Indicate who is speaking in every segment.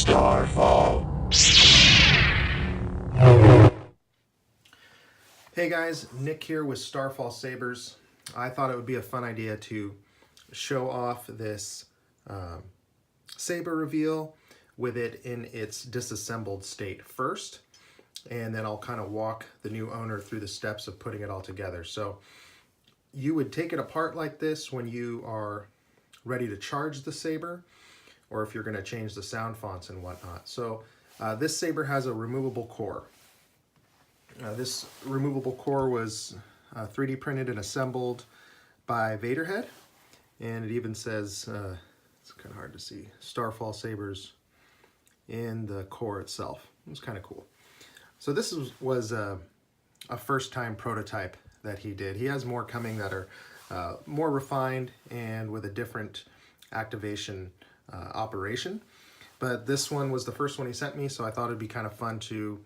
Speaker 1: Starfall.
Speaker 2: Hey guys, Nick here with Starfall Sabers. I thought it would be a fun idea to show off this saber reveal with it in its disassembled state first, and then I'll kind of walk the new owner through the steps of putting it all together. So you would take it apart like this when you are ready to charge the saber, or if you're going to change the sound fonts and whatnot. So this saber has a removable core. This removable core was 3D printed and assembled by Vader Head, and it even says, it's kind of hard to see, Starfall Sabers in the core itself. It was kind of cool. So this was a first-time prototype that he did. He has more coming that are more refined and with a different activation operation. But this one was the first one he sent me, so I thought it'd be kind of fun to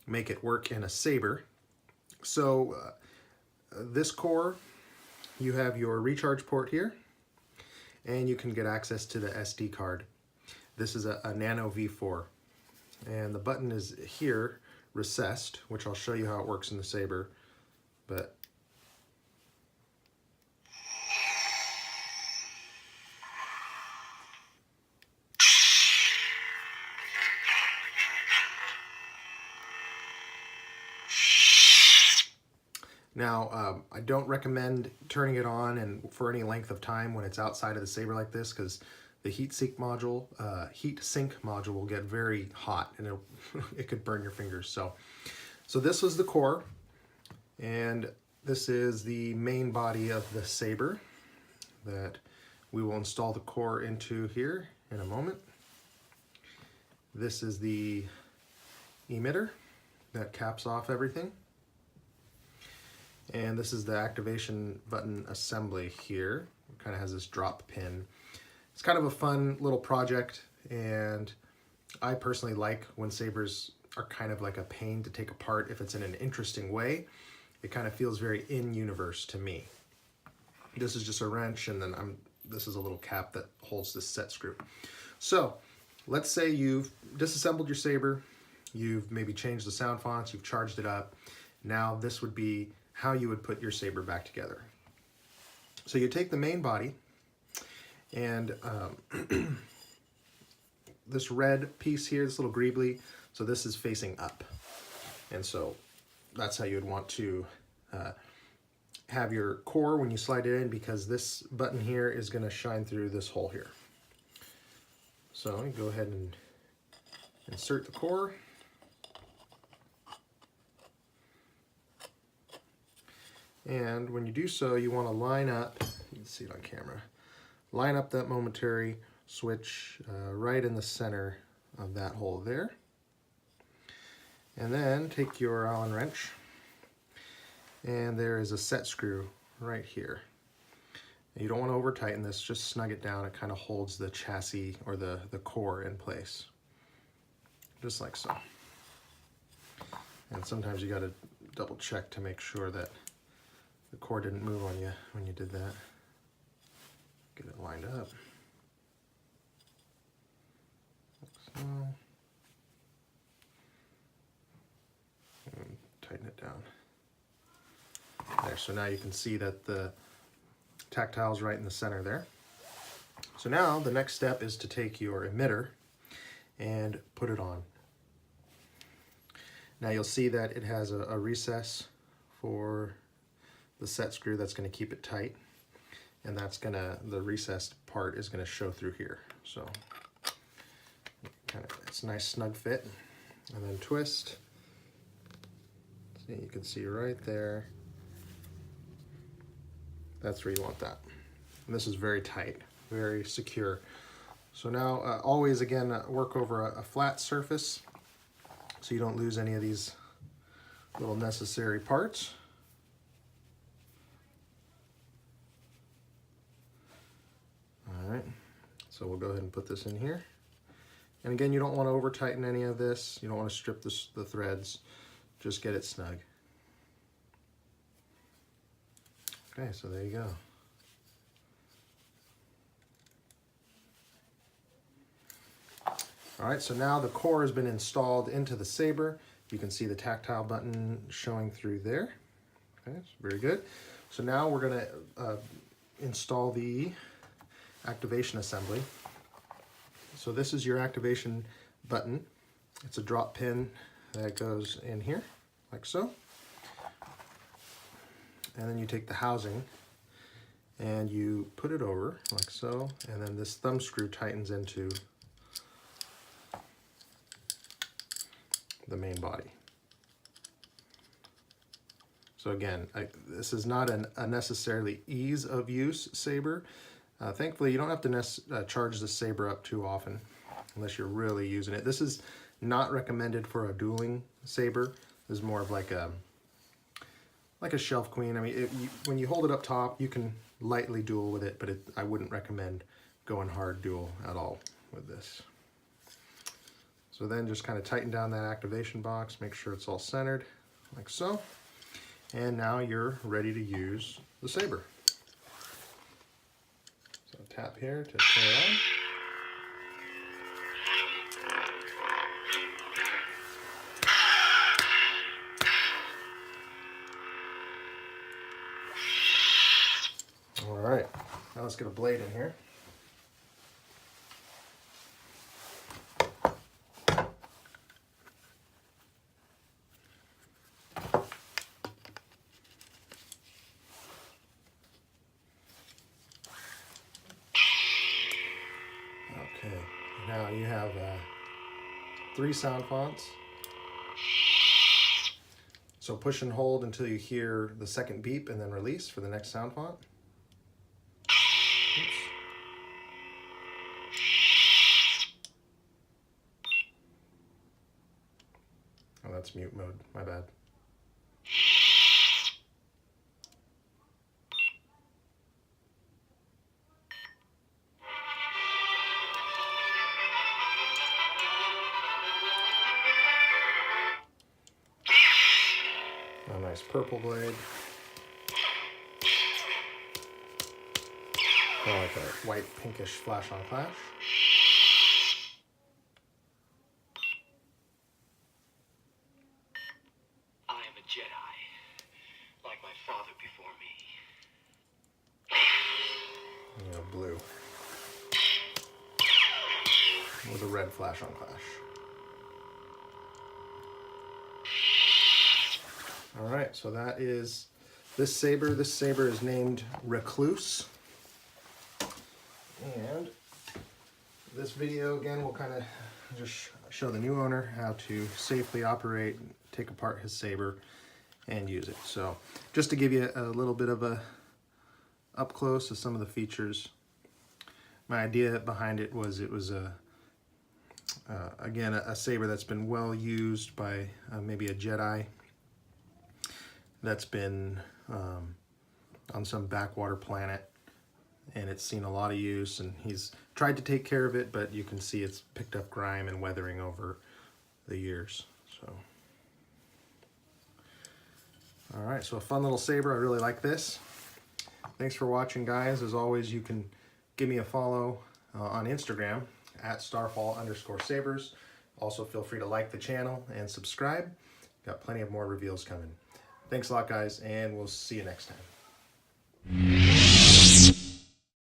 Speaker 2: make it work in a saber. So this core, you have your recharge port here, and you can get access to the SD card. This is a Nano V4, and the button is here, recessed, which I'll show you how it works in the saber. But now, I don't recommend turning it on and for any length of time when it's outside of the saber like this, because the heat sink module will get very hot, and it could burn your fingers. So this was the core, and this is the main body of the saber that we will install the core into here in a moment. This is the emitter that caps off everything. And this is the activation button assembly here. It kind of has this drop pin. It's kind of a fun little project, and I personally like when sabers are kind of like a pain to take apart if it's in an interesting way. It kind of feels very in-universe to me. This is just a wrench, and then this is a little cap that holds this set screw. So let's say you've disassembled your saber, you've maybe changed the sound fonts, you've charged it up. Now this would be how you would put your saber back together. So you take the main body, and this red piece here, this little greebly, so this is facing up. And so that's how you would want to have your core when you slide it in, because this button here is going to shine through this hole here. So you go ahead and insert the core. And when you do so, you want to line up, you can see it on camera, line up that momentary switch right in the center of that hole there. And then take your Allen wrench, and there is a set screw right here. And you don't want to over tighten this, just snug it down. It kind of holds the chassis or the core in place, just like so. And sometimes you got to double check to make sure that the core didn't move on you when you did that. Get it lined up. Like so. And tighten it down. There, so now you can see that the tactile is right in the center there. So now the next step is to take your emitter and put it on. Now you'll see that it has a recess for the set screw that's going to keep it tight, and that's the recessed part is going to show through here. So it's a nice snug fit, and then twist. See, you can see right there. That's where you want that. And this is very tight, very secure. So now always again work over a flat surface so you don't lose any of these little necessary parts. Alright, so we'll go ahead and put this in here. And again, you don't want to over tighten any of this. You don't want to strip the threads. Just get it snug. Okay, so there you go. All right, so now the core has been installed into the Saber. You can see the tactile button showing through there. Okay, that's very good. So now we're gonna install the activation assembly. So this is your activation button. It's a drop pin that goes in here, like so. And then you take the housing and you put it over, like so, and then this thumb screw tightens into the main body. So again, this is not a necessarily ease of use Saber. Thankfully, you don't have to charge the Saber up too often unless you're really using it. This is not recommended for a dueling Saber. This is more of like a shelf queen. I mean, when you hold it up top, you can lightly duel with it, but I wouldn't recommend going hard duel at all with this. So then just kind of tighten down that activation box, make sure it's all centered, like so. And now you're ready to use the Saber. So tap here to turn it on. All right, now let's get a blade in here. Okay, now you have 3 sound fonts. So push and hold until you hear the second beep and then release for the next sound font. Oops. Oh, that's mute mode, my bad. A nice purple blade. I like a white pinkish flash on flash.
Speaker 1: I am a Jedi, like my father before me.
Speaker 2: You know, blue. With a red flash on flash. All right, so that is this Saber. This Saber is named Recluse. And this video, again, will kind of just show the new owner how to safely operate, take apart his Saber, and use it. So just to give you a little bit of a up close of some of the features. My idea behind it was again, a Saber that's been well used by maybe a Jedi that's been on some backwater planet, and it's seen a lot of use, and he's tried to take care of it, but you can see it's picked up grime and weathering over the years. So, all right, so a fun little Saber. I really like this. Thanks for watching, guys. As always, you can give me a follow on Instagram at Starfall_Sabers. Also, feel free to like the channel and subscribe. Got plenty of more reveals coming. Thanks a lot, guys, and we'll see you next time.